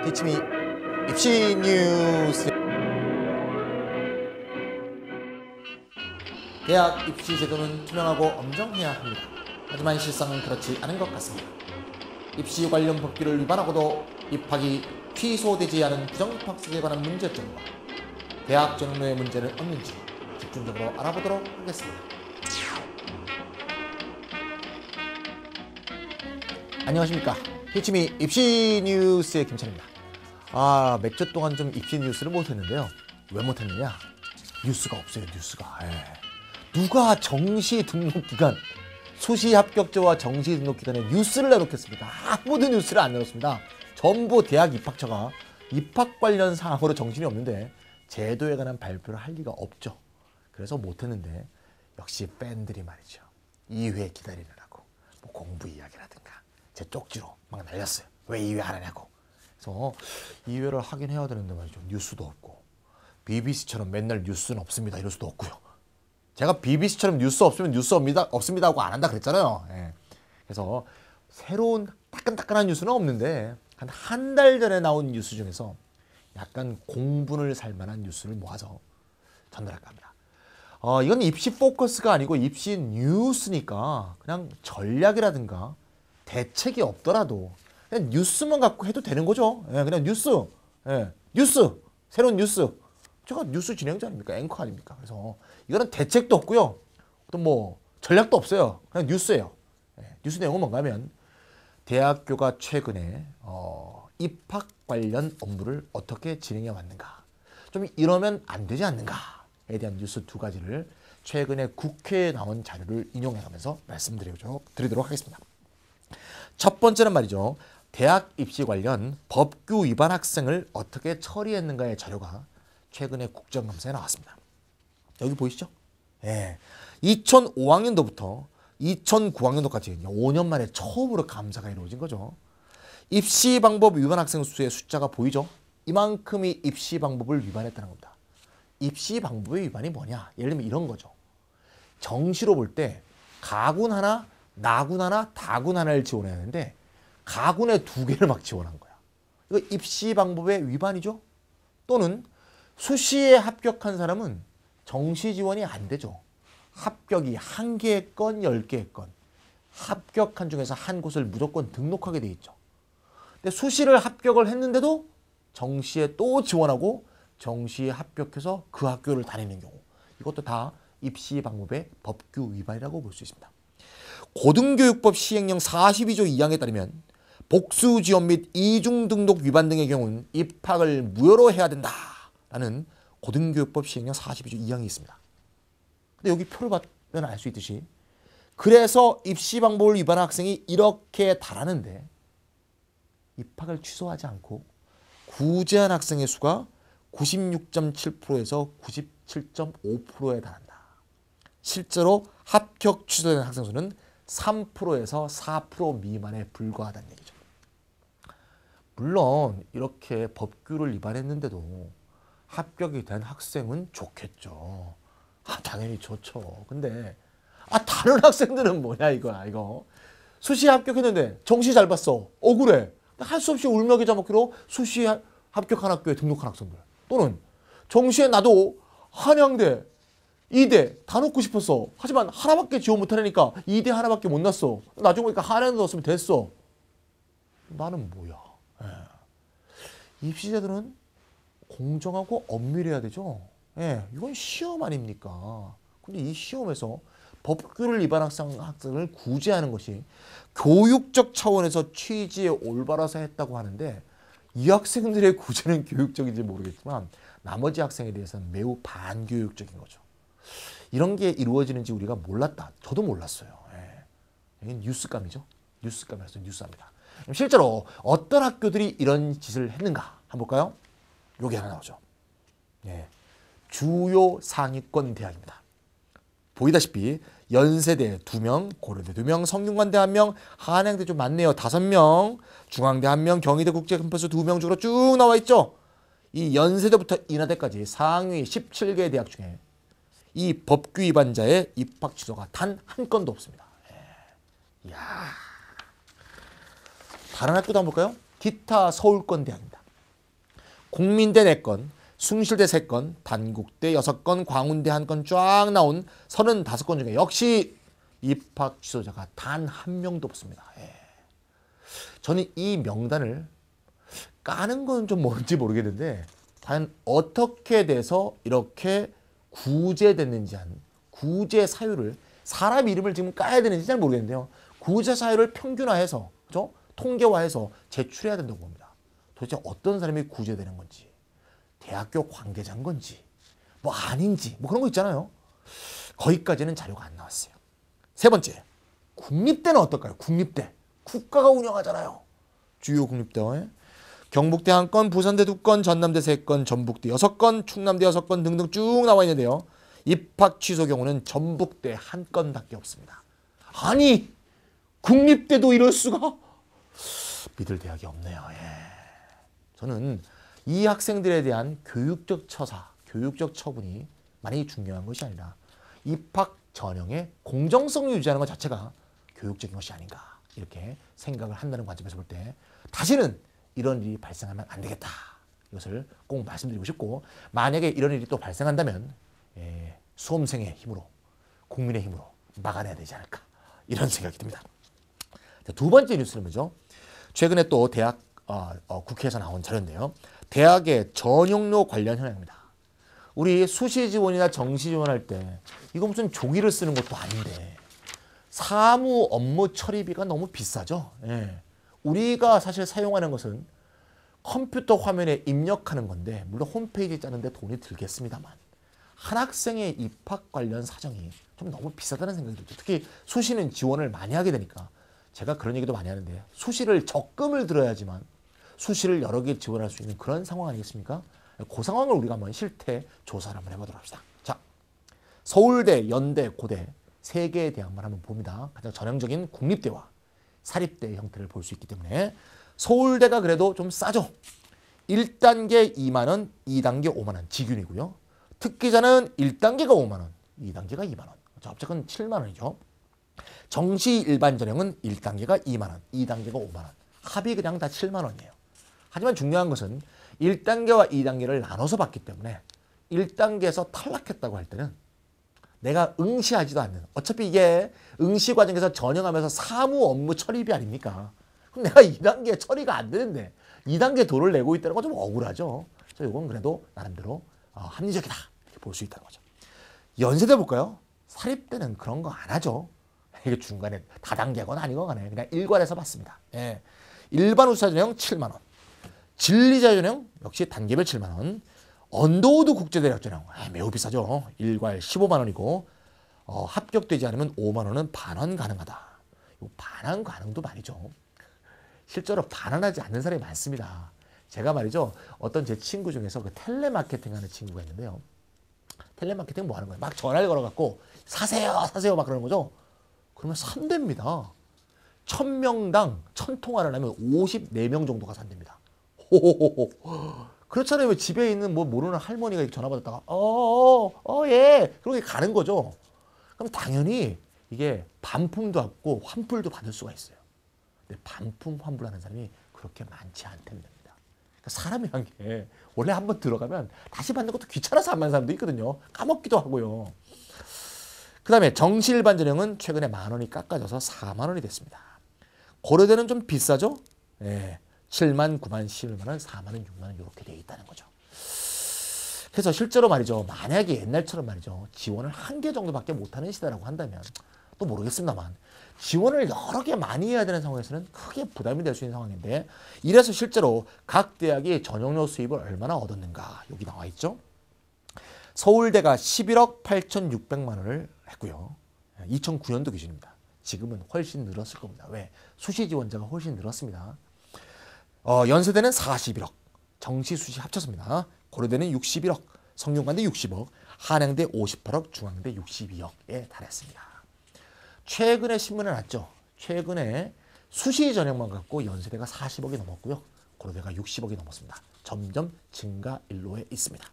이치미 입시 뉴스. 대학 입시 제도는 투명하고 엄정해야 합니다. 하지만 실상은 그렇지 않은 것 같습니다. 입시 관련 법규를 위반하고도 입학이 취소되지 않은 부정입학생에 관한 문제점과 대학 종로의 문제는 없는지 집중적으로 알아보도록 하겠습니다. 안녕하십니까. 이치미 입시 뉴스의 김찬입니다. 몇 주 동안 좀 입시 뉴스를 못했는데요. 왜 못했느냐? 뉴스가 없어요. 뉴스가. 누가 정시 등록기간, 수시 합격자와 정시 등록기간에 뉴스를 내놓겠습니까? 아무도 뉴스를 안 내놓습니다. 전부 대학 입학처가 입학 관련 사항으로 정신이 없는데 제도에 관한 발표를 할 리가 없죠. 그래서 못했는데 역시 팬들이 말이죠. 2회 기다리느라고 뭐 공부 이야기라든가 제 쪽지로 막 날렸어요. 왜 2회 안 하냐고. 그래서 2회를 하긴 해야 되는데 말이죠. 뉴스도 없고 BBC처럼 맨날 뉴스는 없습니다. 이럴 수도 없고요. 제가 BBC처럼 뉴스 없으면 뉴스 없습니다 하고 안 한다 그랬잖아요. 그래서 새로운 따끈따끈한 뉴스는 없는데 한 달 전에 나온 뉴스 중에서 약간 공분을 살 만한 뉴스를 모아서 전달할까 합니다. 이건 입시 포커스가 아니고 입시 뉴스니까 그냥 전략이라든가 대책이 없더라도 그냥 뉴스만 갖고 해도 되는 거죠. 그냥 뉴스. 뉴스. 새로운 뉴스. 제가 뉴스 진행자 아닙니까? 앵커 아닙니까? 그래서 이거는 대책도 없고요. 또 뭐 전략도 없어요. 그냥 뉴스예요. 뉴스 내용은 뭔가 하면 대학교가 최근에 입학 관련 업무를 어떻게 진행해 왔는가. 좀 이러면 안 되지 않는가에 대한 뉴스 두 가지를 최근에 국회에 나온 자료를 인용해가면서 말씀드리도록 하겠습니다. 첫 번째는 말이죠. 대학 입시 관련 법규 위반 학생을 어떻게 처리했는가의 자료가 최근에 국정감사에 나왔습니다. 여기 보이시죠? 2005학년도부터 2009학년도까지 5년 만에 처음으로 감사가 이루어진 거죠. 입시 방법 위반 학생 수의 숫자가 보이죠? 이만큼이 입시 방법을 위반했다는 겁니다. 입시 방법의 위반이 뭐냐? 예를 들면 이런 거죠. 정시로 볼 때 가군 하나, 나군 하나, 다군 하나를 지원해야 하는데 가군에 2개를 막 지원한 거야. 이거 입시 방법의 위반이죠? 또는 수시에 합격한 사람은 정시 지원이 안 되죠. 합격이 1개의 건, 10개의 건. 합격한 중에서 한 곳을 무조건 등록하게 돼 있죠. 근데 수시를 합격을 했는데도 정시에 또 지원하고 정시에 합격해서 그 학교를 다니는 경우. 이것도 다 입시 방법의 법규 위반이라고 볼 수 있습니다. 고등교육법 시행령 42조 2항에 따르면 복수 지원 및 이중 등록 위반 등의 경우는 입학을 무효로 해야 된다라는 고등교육법 시행령 42조 2항이 있습니다. 근데 여기 표를 보면 알 수 있듯이 그래서 입시 방법을 위반한 학생이 이렇게 달하는데 입학을 취소하지 않고 구제한 학생의 수가 96.7%에서 97.5%에 달한다. 실제로 합격 취소된 학생 수는 3%에서 4% 미만에 불과하다는 얘기죠. 물론 이렇게 법규를 위반했는데도 합격이 된 학생은 좋겠죠. 당연히 좋죠. 근데 다른 학생들은 뭐냐 이거. 수시 합격했는데 정시 잘 봤어. 억울해. 할 수 없이 울며 겨자 먹기로 수시 합격한 학교에 등록한 학생들. 또는 정시에 나도 한양대, 이대 다 넣고 싶었어. 하지만 하나밖에 지원 못하니까 이대 하나밖에 못 났어. 나중에 보니까 한양대 넣었으면 됐어. 나는 뭐야. 입시제도는 공정하고 엄밀해야 되죠. 이건 시험 아닙니까? 근데 이 시험에서 법규를 위반한 학생을 구제하는 것이 교육적 차원에서 취지에 올바라서 했다고 하는데 이 학생들의 구제는 교육적인지 모르겠지만 나머지 학생에 대해서는 매우 반교육적인 거죠. 이런 게 이루어지는지 우리가 몰랐다. 저도 몰랐어요. 이건 뉴스감이죠. 뉴스감이라서 뉴스합니다. 실제로 어떤 학교들이 이런 짓을 했는가 한번 볼까요? 여기 하나 나오죠. 주요 상위권 대학입니다. 보이다시피 연세대 2명, 고려대 2명, 성균관대 1명, 한양대 좀 많네요. 5명, 중앙대 1명, 경희대 국제캠퍼스 2명 중으로 쭉 나와 있죠. 이 연세대부터 인하대까지 상위 17개 대학 중에 이 법규 위반자의 입학 취소가 단 한 건도 없습니다. 이야. 다른 학교도 한번 볼까요? 기타 서울권 대학입니다. 국민대 4건, 숭실대 3건, 단국대 6건, 광운대 1건 쫙 나온 35건 중에 역시 입학 취소자가 단 한 명도 없습니다. 예. 저는 이 명단을 까는 건 좀 뭔지 모르겠는데 과연 어떻게 돼서 이렇게 구제됐는지 한 구제 사유를 사람 이름을 지금 까야 되는지 잘 모르겠는데요. 구제 사유를 평균화해서 그렇죠? 통계화해서 제출해야 된다고 봅니다. 도대체 어떤 사람이 구제되는 건지 대학교 관계자인 건지 뭐 아닌지 뭐 그런 거 있잖아요. 거기까지는 자료가 안 나왔어요. 세 번째, 국립대는 어떨까요? 국립대. 국가가 운영하잖아요. 주요 국립대에 경북대 1건, 부산대 2건, 전남대 3건, 전북대 6건, 충남대 6건 등등 쭉 나와 있는데요. 입학 취소 경우는 전북대 1건밖에 없습니다. 아니, 국립대도 이럴 수가? 믿을 대학이 없네요. 예. 저는 이 학생들에 대한 교육적 처사, 교육적 처분이 만약에 중요한 것이 아니라 입학 전형의 공정성을 유지하는 것 자체가 교육적인 것이 아닌가 이렇게 생각을 한다는 관점에서 볼 때 다시는 이런 일이 발생하면 안 되겠다. 이것을 꼭 말씀드리고 싶고 만약에 이런 일이 또 발생한다면 수험생의 힘으로 국민의 힘으로 막아내야 되지 않을까 이런 생각이 듭니다. 두 번째 뉴스는 뭐죠? 최근에 또 대학 국회에서 나온 자료인데요. 대학의 전용료 관련 현황입니다. 우리 수시 지원이나 정시 지원할 때 이거 무슨 조기를 쓰는 것도 아닌데 사무 업무 처리비가 너무 비싸죠. 예. 우리가 사실 사용하는 것은 컴퓨터 화면에 입력하는 건데 물론 홈페이지 짜는데 돈이 들겠습니다만 한 학생의 입학 관련 사정이 좀 너무 비싸다는 생각이 들죠. 특히 수시는 지원을 많이 하게 되니까 제가 그런 얘기도 많이 하는데 수시를 적금을 들어야지만 수시를 여러 개 지원할 수 있는 그런 상황 아니겠습니까? 그 상황을 우리가 한번 실태 조사를 한번 해보도록 합시다. 자, 서울대, 연대, 고대 3개의 대학만 한번 봅니다. 가장 전형적인 국립대와 사립대의 형태를 볼 수 있기 때문에 서울대가 그래도 좀 싸죠. 1단계 2만 원, 2단계 5만 원 지균이고요. 특기자는 1단계가 5만 원, 2단계가 2만 원. 합작은 7만 원이죠. 정시 일반 전형은 1단계가 2만 원, 2단계가 5만 원. 합이 그냥 다 7만 원이에요. 하지만 중요한 것은 1단계와 2단계를 나눠서 봤기 때문에 1단계에서 탈락했다고 할 때는 내가 응시하지도 않는 어차피 이게 응시 과정에서 전형하면서 사무 업무 처리비 아닙니까? 그럼 내가 2단계 처리가 안 되는데 2단계 돈을 내고 있다는 건 좀 억울하죠. 그래서 이건 그래도 나름대로 합리적이다 이렇게 볼 수 있다는 거죠. 연세대 볼까요? 사립대는 그런 거 안 하죠. 이게 중간에 다단계건 아니건 간에 그냥 일괄해서 봤습니다. 예. 일반 우수자 전형 7만 원. 진리자 전형 역시 단계별 7만 원. 언더우드 국제대학 전형 매우 비싸죠. 일괄 15만 원이고 합격되지 않으면 5만 원은 반환 가능하다. 이 반환 가능도 말이죠. 실제로 반환하지 않는 사람이 많습니다. 제가 말이죠. 어떤 제 친구 중에서 그 텔레마케팅 하는 친구가 있는데요. 텔레마케팅 뭐 하는 거예요? 막 전화를 걸어갖고 사세요 사세요 막 그러는 거죠. 그러면 산답니다. 1000명당 1000통화를 하면 54명 정도가 산답니다. 호호호호. 그렇잖아요. 집에 있는 뭐 모르는 할머니가 전화 받았다가 예 그렇게 가는 거죠. 그럼 당연히 이게 반품도 하고 환불도 받을 수가 있어요. 근데 반품 환불하는 사람이 그렇게 많지 않답니다. 그러니까 사람이란 게 원래 한번 들어가면 다시 받는 것도 귀찮아서 안 받는 사람도 있거든요. 까먹기도 하고요. 그 다음에 정시일반 전형은 최근에 만 원이 깎아져서 4만 원이 됐습니다. 고려대는 좀 비싸죠? 예. 7만, 9만, 11만 원, 4만 원, 6만 원 이렇게 돼 있다는 거죠. 그래서 실제로 말이죠. 만약에 옛날처럼 말이죠. 지원을 한 개 정도밖에 못하는 시대라고 한다면 또 모르겠습니다만 지원을 여러 개 많이 해야 되는 상황에서는 크게 부담이 될 수 있는 상황인데 이래서 실제로 각 대학이 전용료 수입을 얼마나 얻었는가 여기 나와 있죠. 서울대가 11억 8,600만 원을 했고요. 2009년도 기준입니다. 지금은 훨씬 늘었을 겁니다. 왜? 수시 지원자가 훨씬 늘었습니다. 연세대는 41억, 정시 수시 합쳐서입니다. 고려대는 61억, 성균관대 60억, 한양대 58억, 중앙대 62억에 달했습니다. 최근에 신문에 났죠. 최근에 수시 전형만 갖고 연세대가 40억이 넘었고요. 고려대가 60억이 넘었습니다. 점점 증가 일로에 있습니다.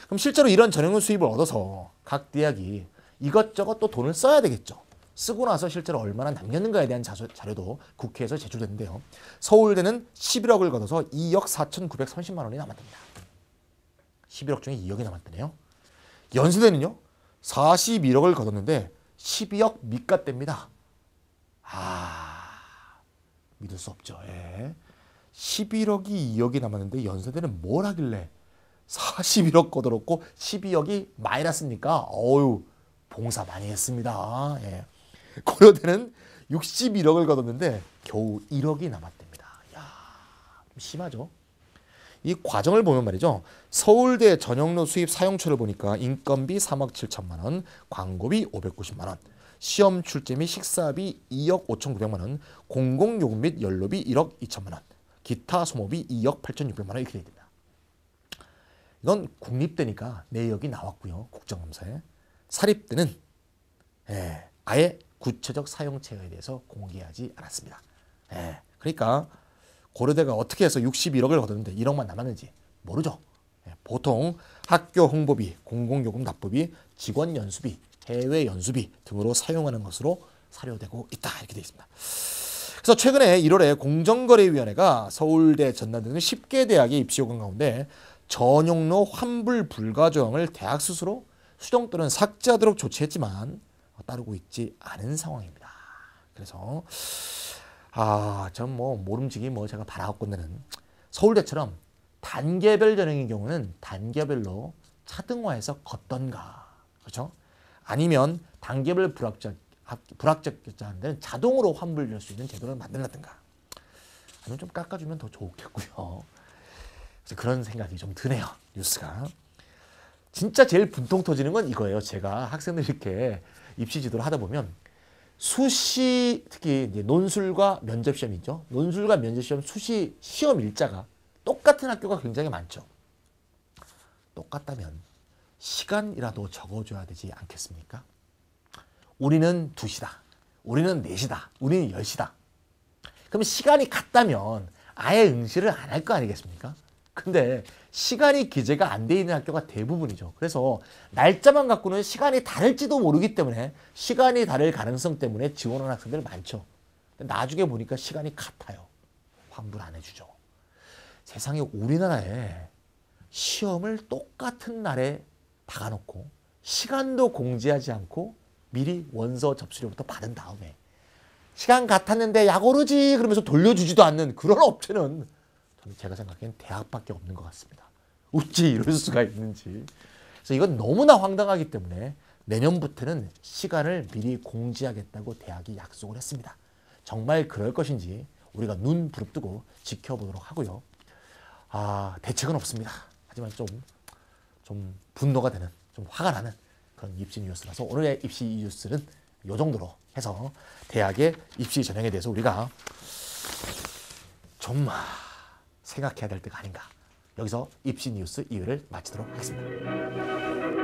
그럼 실제로 이런 전형료 수입을 얻어서 각 대학이 이것저것 또 돈을 써야 되겠죠. 쓰고 나서 실제로 얼마나 남겼는가에 대한 자료도 국회에서 제출됐는데요. 서울대는 11억을 걷어서 2억 4,930만 원이 남았답니다. 11억 중에 2억이 남았다네요. 연수대는요. 41억을 걷었는데 12억 밑값대입니다. 믿을 수 없죠. 예. 11억이 2억이 남았는데 연세대는 뭘 하길래 41억 걷어놓고 12억이 마이너스니까 어유 봉사 많이 했습니다. 예. 고려대는 61억을 걷었는데 겨우 1억이 남았답니다. 야, 좀 심하죠. 이 과정을 보면 말이죠. 서울대 전형로 수입 사용처를 보니까 인건비 3억 7천만 원, 광고비 590만 원, 시험 출제 및 식사비 2억 5,900만 원, 공공요금 및 연료비 1억 2천만 원, 기타 소모비 2억 8,600만 원 이렇게 되어 됩니다. 이건 국립대니까 내역이 나왔고요. 국정감사에. 사립대는 아예 구체적 사용처에 대해서 공개하지 않았습니다. 그러니까 고려대가 어떻게 해서 61억을 걷었는데 1억만 남았는지 모르죠. 보통 학교 홍보비, 공공요금 납부비, 직원 연수비, 해외 연수비 등으로 사용하는 것으로 사료되고 있다 이렇게 되어 있습니다. 그래서 최근에 1월에 공정거래위원회가 서울대, 전남 등 10개 대학의 입시 요건 가운데 전용로 환불 불가 조항을 대학 스스로 수정 또는 삭제하도록 조치했지만 따르고 있지 않은 상황입니다. 그래서 전 뭐 모름지기 제가 바라건대는 서울대처럼 단계별 전형인 경우는 단계별로 차등화해서 걷던가, 그렇죠? 아니면 단계별 불합격자한테는 자동으로 환불될 수 있는 제도를 만들라든가, 아니면 좀 깎아주면 더 좋겠고요. 그래서 그런 생각이 좀 드네요. 뉴스가. 진짜 제일 분통 터지는 건 이거예요. 제가 학생들 이렇게 입시 지도를 하다 보면 수시, 특히 이제 논술과 면접시험이 있죠. 논술과 면접시험 수시 시험 일자가 똑같은 학교가 굉장히 많죠. 똑같다면 시간이라도 적어줘야 되지 않겠습니까? 우리는 2시다. 우리는 4시다. 우리는 10시다. 그럼 시간이 같다면 아예 응시를 안 할 거 아니겠습니까? 근데 시간이 기재가 안 돼 있는 학교가 대부분이죠. 그래서 날짜만 갖고는 시간이 다를지도 모르기 때문에 시간이 다를 가능성 때문에 지원하는 학생들 많죠. 근데 나중에 보니까 시간이 같아요. 환불 안 해주죠. 세상에 우리나라에 시험을 똑같은 날에 박아놓고 시간도 공지하지 않고 미리 원서 접수료부터 받은 다음에 시간 같았는데 약 오르지 그러면서 돌려주지도 않는 그런 업체는 저는 제가 생각하기엔 대학밖에 없는 것 같습니다. 어찌 이럴 수가 있는지. 그래서 이건 너무나 황당하기 때문에 내년부터는 시간을 미리 공지하겠다고 대학이 약속을 했습니다. 정말 그럴 것인지 우리가 눈 부릅뜨고 지켜보도록 하고요. 대책은 없습니다. 하지만 좀 분노가 되는, 좀 화가 나는 그런 입시 뉴스라서 오늘의 입시 뉴스는 이 정도로 해서 대학의 입시 전형에 대해서 우리가 좀 생각해야 될 때가 아닌가. 여기서 입시 뉴스 2회를 마치도록 하겠습니다.